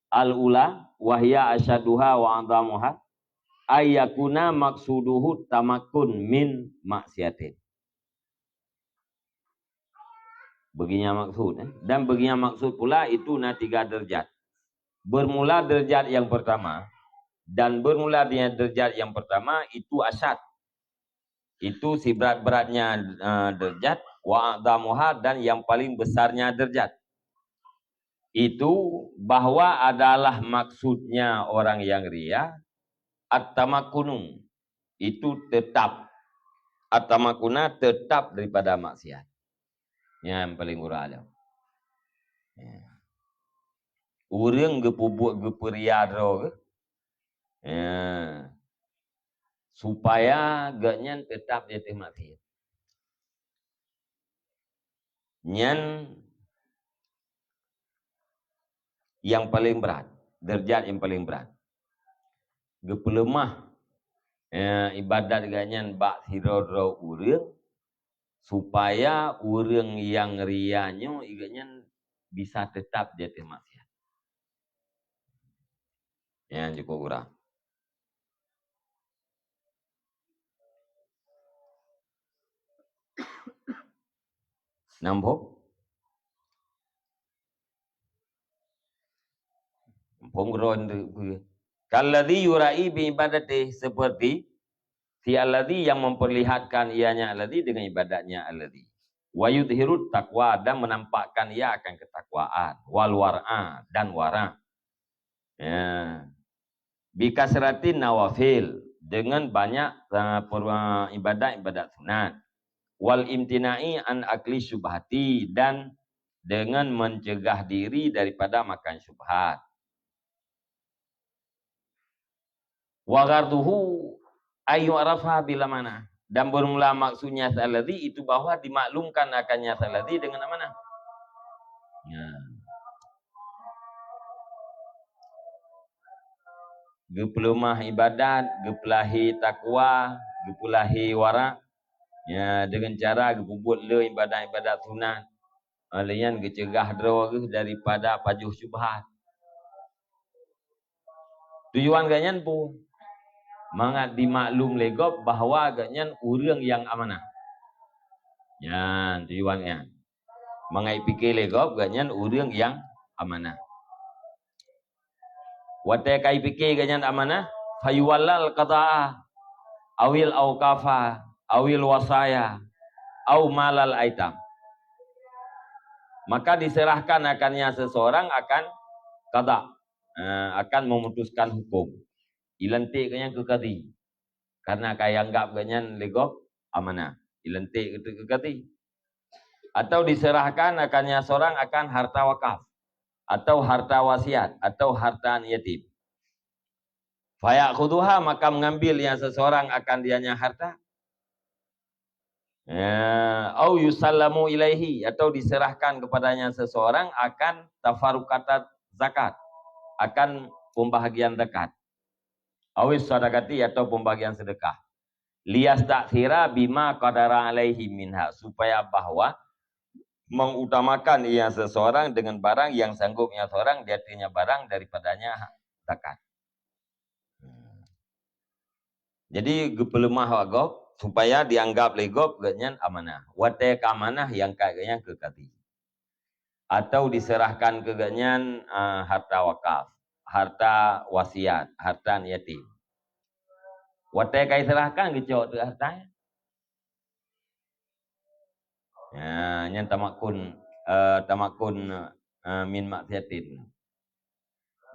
Speaker 1: Al-ula wahya asyaduha wa a'zamuha ayyakuna maksuduhu tamakun min maksiatin. Beginya maksud. Dan beginya maksud pula itu 3 derajat. Bermula derajat yang pertama, dan bermula dengan derajat yang pertama itu asyad. Itu si berat-beratnya derajat, wa a'zamuha, dan yang paling besarnya derajat. Itu bahwa adalah maksudnya orang yang ria at-tamakunum, itu tetap, at-tamakuna tetap daripada maksiat. Yang paling urang. Ya. Urang gepubuk geperia dro ya. Supaya gaknya tetap jadi maksiat. Nyan yang paling berat, derajat yang paling berat. Gepelemah ibadat ganyan bak hirodro urang supaya urang yang rianyo iganya bisa tetap jadi maksiat. Yang cukup kurang. Nampak? Pengron kalladhi yura'i bi ibadati, seperti si alladhi yang memperlihatkan ianya alladhi dengan ibadatnya alladhi. Wa yudhirut taqwa, dan menampakkan ia akan ketakwaan, wal war'a, dan wara. Ya. Bi kasratin nawafil, dengan banyak ibadat-ibadat sunat. Wal imtina'i an akli syubhati, dan dengan mencegah diri daripada makan syubhat. Wa gharduhu ayu arafa bila mana, dan bermula maksudnya saladhi itu bahwa dimaklumkan akannya saladhi dengan mana? Ya. Gepelemah ibadat, gepelahi takwa, gepelahi wara. Ya, dengan cara gebubut le ibadat-ibadat sunat. Alian gecegah dro daripada pajuh syubhat. Tujuan ganyan pun mangat dimaklum legop bahawa ganyan urang yang amanah. Ya, tujuannya. Mangai fikir legop ganyan urang yang amanah. Wate kai fikir ganyan amanah, fayuwallal qada'a awil auqafa awil wasaya au malal aitam. Maka diserahkan akannya seseorang akan qada', akan memutuskan hukum. Ilantik ganyan ke kadi. Karena kaya anggap ganyan legop amanah. Ilantik ke kadi. Atau diserahkan akannya seorang akan harta wakaf, atau harta wasiat, atau harta yatim. Fayakhuduha, maka mengambil yang seseorang akan dianya harta. Au yusallamu ilaihi, atau diserahkan kepadanya seseorang akan tafaruqat zakat, akan pembahagian zakat. Awis sadaqati, atau pembagian sedekah. Liyastakhira bima qadara alaihi minha, supaya bahwa mengutamakan ia seseorang dengan barang yang sanggupnya seorang, dia punya barang daripadanya zakat. Jadi gepelemah wagop supaya dianggap legop ganyan amanah. Watek amanah yang kayaknya ke kati. Atau diserahkan ke ganyan harta wakaf, harta wasiat, harta yatim. Watek kai serahkan ke cok tu hartanya. Ya, yang tamakun min maksiatin.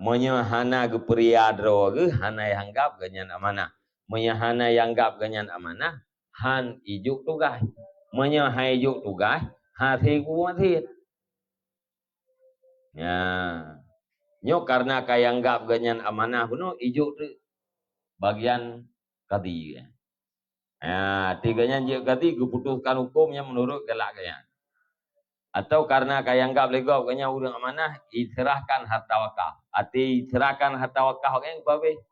Speaker 1: Menyahana ke priadro ke hana yang anggap ganyan amanah. Menyahana yang anggap ganyan amanah, han ijuk tugas. Menyahai ijuk tugas, hati kuatir. Ya. Nyo karena kaya anggap ganyan amanah puno ijuk tu bagian kadi. Ya, tiganya je kadi keputuskan hukumnya menurut kelak kaya. Atau karena kaya anggap legau kanya urang amanah, diserahkan harta wakaf. Ati serahkan harta wakaf kan babe.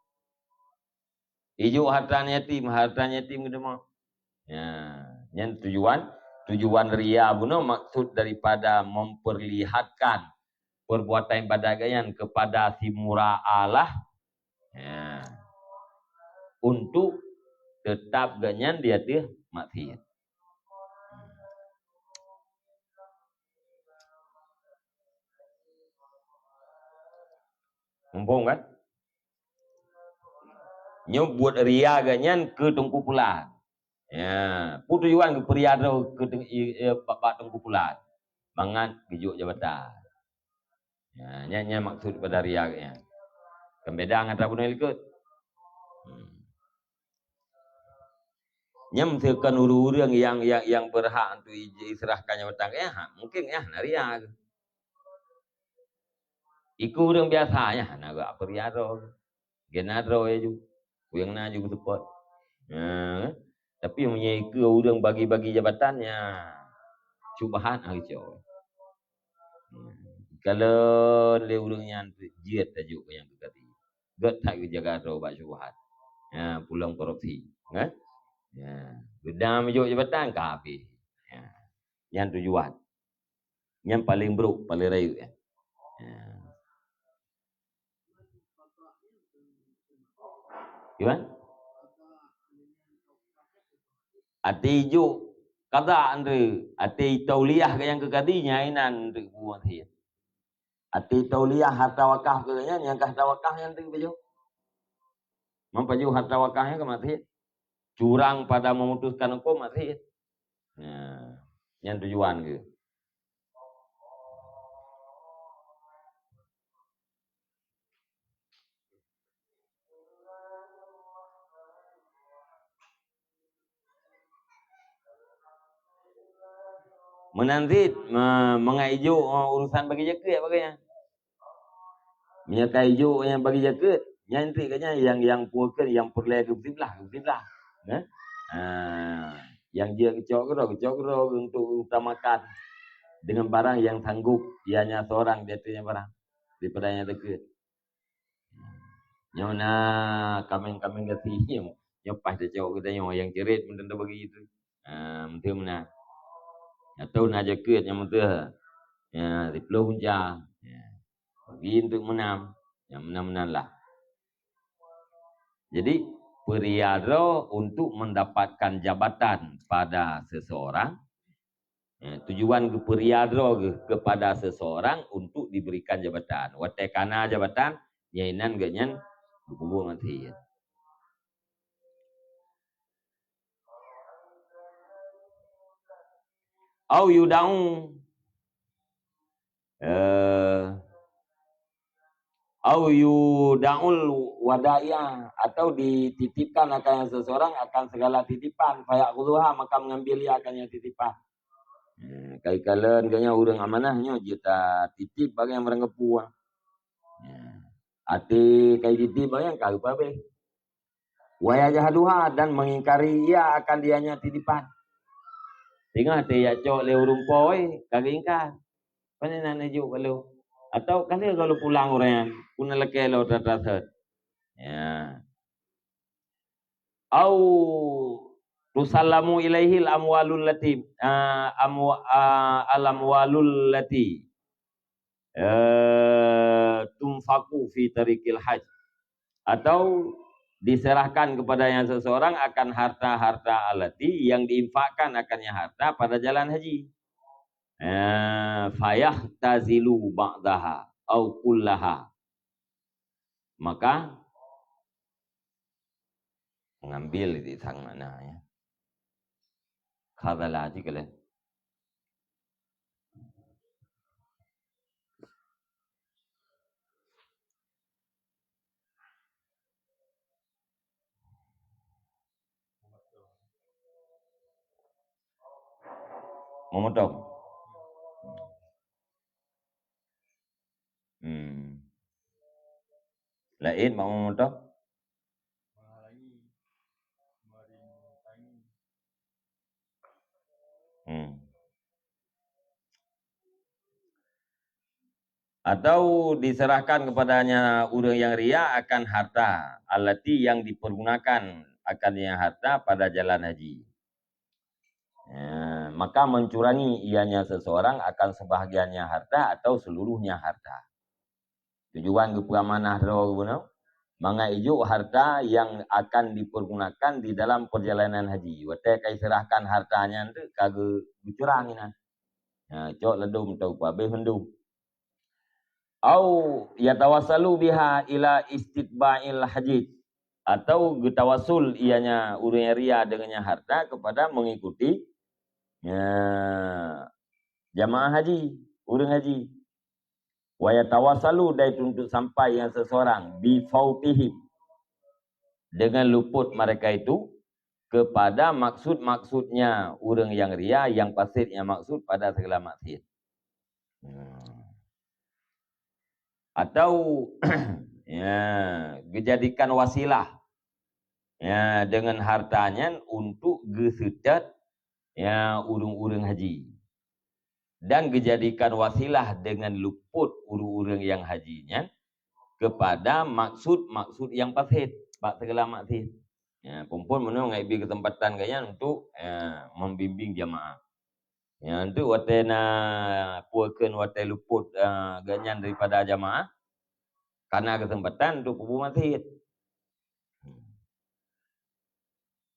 Speaker 1: Ijuk harta yatim gitu mah. Ya, yang tujuan ria buno maksud daripada memperlihatkan perbuatan badagayan kepada si murah Allah, ya, untuk tetap ganyan dia tu maksiat. Mumpung kan? Nyo buat ria ganyan ke tengkupulan. Ya, tujuan ke periado ke bapak tengkupulan. Mangat gijuk jabatan. Ya, nya maksud pada ria nya. Kembeda antara punel ikut. Nyam tekan urang yang berhak untuk diserahkan jabatan ya, mungkin ya naria. Iku urang biasa ya, naga periado. Genadro ya juga. Yang na juga support. Tapi yang punya ke orang bagi-bagi jabatannya cubahan hari jauh. Kalau le urangnya jiat tajuk yang berkati. Gat tak jaga ro bak cubahan. Ya, pulang korupsi, kan? Ya, gedam juk jabatan ka habis. Ya. Yang tujuan. Yang paling buruk, paling rayu ya. Gimana? Ati juk kada andre, ati tauliah yang kekadinya inan untuk buat hit. Ati tauliah harta wakaf kekanya yang harta wakaf yang tu baju. Mempaju harta wakafnya ke mati. Curang pada memutuskan hukum mati. Nah, yang tujuan gitu. Menanti mengaijo urusan bagi jaket bagainya. Menyakai ijo yang bagi jaket, nyanti kanya yang puakan yang perlai ke siblah. Yang dia kecok untuk utamakan dengan barang yang sanggup ianya seorang dia punya barang daripada yang dekat. Nyona kameng kasih nyopas dia cok kita yang cerit benda bagi itu. Menteri mana? Atau nak jaket yang menteri. Ya, di Pulau Hunja. Ya. Bagi untuk menam. Yang menam-menam lah. Jadi, periado untuk mendapatkan jabatan pada seseorang. Ya, tujuan periado kepada seseorang untuk diberikan jabatan. Watekana jabatan, yainan ganyan, berhubung nanti. Au yudau. Au yudaul wadaya, atau dititipkan akan seseorang akan segala titipan, fayak kuluha maka mengambil ia akan yang titipan. Kai kalen ganya urang amanahnya kita titip bagi yang merenggepu. Ati kai titip bagi yang kau babe. Waya jahaduha dan mengingkari ia akan dianya titipan. Tengah te ya cok le urumpo kagak ingkar. Pane nana juk kalau atau kali kalau pulang orang pun leke lo terasa. Ya. Au tusallamu ilaihil amwalul lati al amwalul lati tumfaku fi tariqil haj, atau diserahkan kepada yang seseorang akan harta-harta alati yang diinfakkan akannya harta pada jalan haji. Fayah tazilu ba'daha au kullaha, maka mengambil di sang mana ya. Khadalah kalian. Memotong. Lain mau memotong. Atau diserahkan kepadanya orang yang ria akan harta alati yang dipergunakan akannya harta pada jalan haji. Maka mencurangi ianya seseorang akan sebahagiannya harta atau seluruhnya harta. Tujuan kepamanah roh guna manga ijo harta yang akan dipergunakan di dalam perjalanan haji. Wate kai serahkan hartanya tu kagak dicurangin. Cok ledum tau pabe hendum. Au yatawassalu biha ila istitba'il haji, atau getawasul ianya urang ria dengannya harta kepada mengikuti jamaah haji, urang haji. Wa yatawassalu dari untuk sampai yang seseorang bi fautihim, dengan luput mereka itu kepada maksud-maksudnya urang yang ria yang pastinya maksud pada segala maksiat. Atau dijadikan wasilah dengan hartanya untuk gesetat urang-urang haji, dan dijadikan wasilah dengan luput urang-urang yang hajinya kepada maksud-maksud yang pasid bak segala maksud. Kumpul menung ngai kesempatan kaya untuk membimbing jamaah. Untuk watena puakeun wate luput ganyan daripada jamaah karena kesempatan untuk kubu masjid.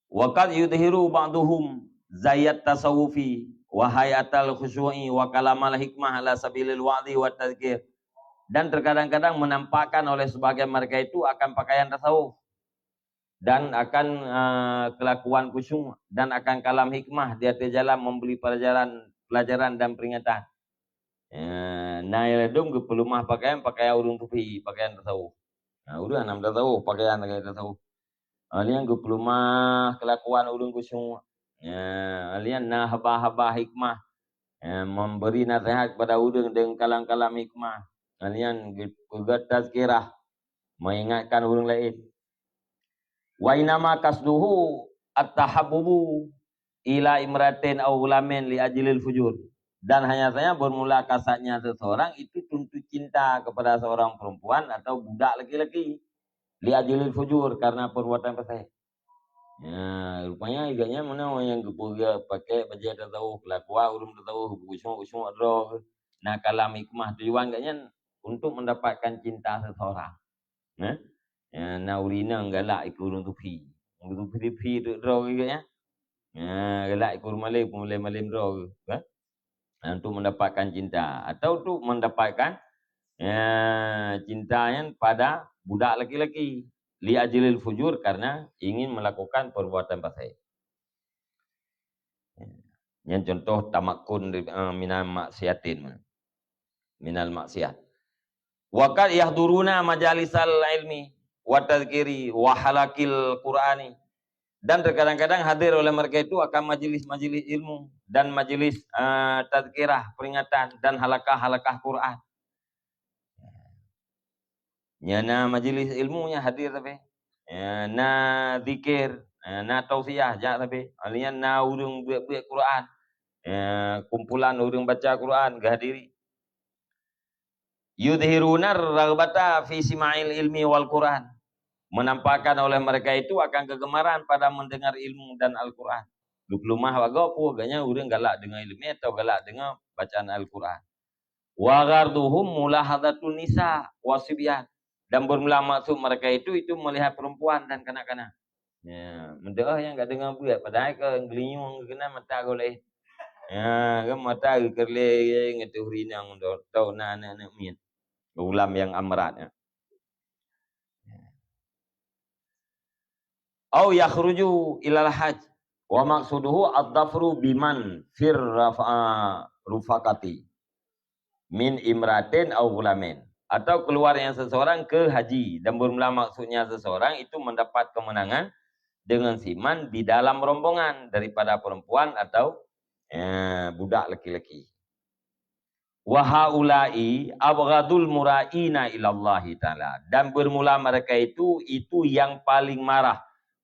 Speaker 1: Waqad yudhiru ba'duhum zayat tasawufi wa hayatal khusyu'i wa kalamal hikmah ala sabilil wa'di wa tazkir. Dan terkadang-kadang menampakkan oleh sebagian mereka itu akan pakaian tasawuf dan akan kelakuan khusyuk dan akan kalam hikmah di atas jalan memberi pelajaran dan peringatan. Nail dum ke pelumah pakaian urung tupi pakaian tasawuf. Udah enam tasawuf pakaian tasawuf. Alian ke pelumah kelakuan urung khusyuk. Alian haba-haba hikmah memberi nasihat kepada urang dengan kalam-kalam hikmah. Alian gugat tazkirah mengingatkan urang lain. Wa inama kasduhu at-tahabbubu ila imratin aw ghulamin li ajlil fujur. Dan hanya saja bermula kasatnya seseorang itu tuntut cinta kepada seorang perempuan atau budak laki-laki li ajlil fujur karena perbuatan fasik. Rupanya iganya mana yang kepuga pakai baju tasawuf kelakuan urung tasawuf usung adro. Nah kalam hikmah tujuan gaknya untuk mendapatkan cinta seseorang. Nah urina galak ikut urung tupi. Urung tupi adro gaknya. Galak ikut malim adro. Untuk mendapatkan cinta atau untuk mendapatkan cintanya pada budak laki-laki li ajlil fujur karena ingin melakukan perbuatan fasik. Yang contoh tamakun minal maksiatin, minal maksiat. Wa qad yahduruna majalisal ilmi wa tadhkiri wa halakil qur'ani. Dan terkadang-kadang hadir oleh mereka itu akan majelis-majelis ilmu dan majelis tazkirah, peringatan dan halakah-halakah Quran. Na majelis ilmunya hadir tapi na zikir, na tausiah jak tapi alian na urung buat Quran. kumpulan orang baca Quran kehadiri. Yudhiruna raghbata fi sima'il ilmi wal Quran. Menampakkan oleh mereka itu akan kegemaran pada mendengar ilmu dan Al-Quran. Luplumah wagapu agaknya orang galak dengan ilmu atau galak dengan bacaan Al-Quran. Wa gharduhum mulahadatul nisa wasibyan. Dan bermula maksud mereka itu melihat perempuan dan kanak-kanak. Ya, mendoa yang enggak dengar buat padahal ke ngelinyung kena mata goleh. Ya, ke mata kerle ngetu rinang tau na min. Ulam yang amrat. Au yakhruju ilal hajj wa maqsuduhu ad-dafru biman fir rufaqati min imratin au ghulamin. Atau keluarnya seseorang ke haji dan bermula maksudnya seseorang itu mendapat kemenangan dengan siman di dalam rombongan daripada perempuan atau budak laki-laki. Wa haula'i abghadul mura'ina ilallahi ta'ala. Dan bermula mereka itu yang paling marah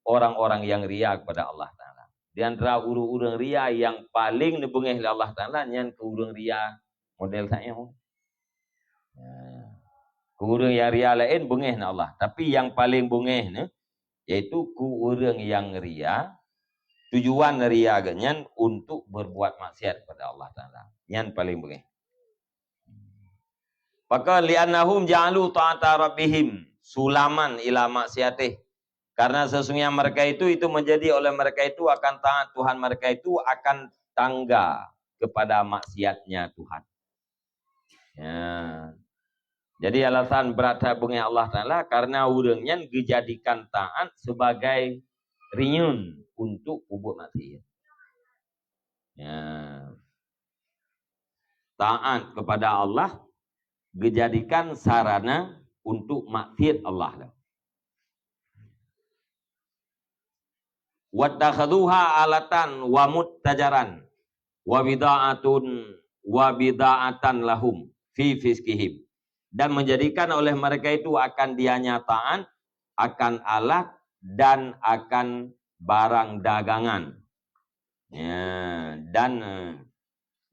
Speaker 1: orang-orang yang ria kepada Allah Ta'ala. Di antara urang-urang ria yang paling nebengih oleh Allah Ta'ala, yang ke urang ria model saya. Ke urang yang ria lain bengih na Allah. Tapi yang paling bengih ni, yaitu ke urang yang ria, tujuan ria ganyan untuk berbuat maksiat kepada Allah Ta'ala. Yang paling bengih. Maka li'annahum ja'alu ta'ata rabbihim sulaman ila maksiatih. Karena sesungguhnya mereka itu menjadi oleh mereka itu akan taat Tuhan mereka itu akan tangga kepada maksiatnya Tuhan. Ya. Jadi alasan berat bengih Allah Ta'ala karena urangnya dijadikan taat sebagai rinyun untuk ubud maksiat. Ya. Taat kepada Allah dijadikan sarana untuk maksiat Allah. Wattakhaduha alatan wa muttajaran wa bida'atan lahum fi fiskihim. Dan menjadikan oleh mereka itu akan dianyataan, akan alat dan akan barang dagangan. Ya, dan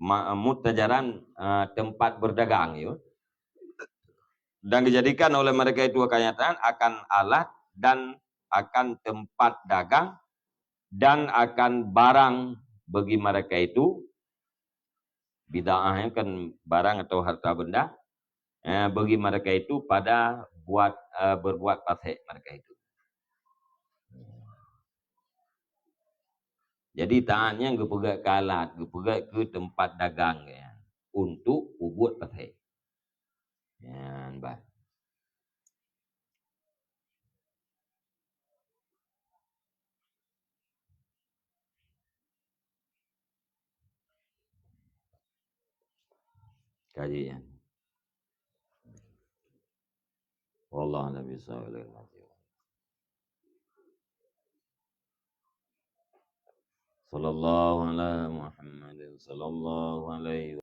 Speaker 1: muttajaran tempat berdagang ya. Dan dijadikan oleh mereka itu kenyataan akan alat dan akan tempat dagang dan akan barang bagi mereka itu. Bid'ah kan barang atau harta benda bagi mereka itu pada berbuat fasik mereka itu. Jadi taatnya gepegat ke alat, gepegat ke tempat dagang ya, untuk ubud fasik. Ya, baik. Kajian. Wallahu a'lam bishawab. Sallallahu alaihi Muhammad sallallahu alaihi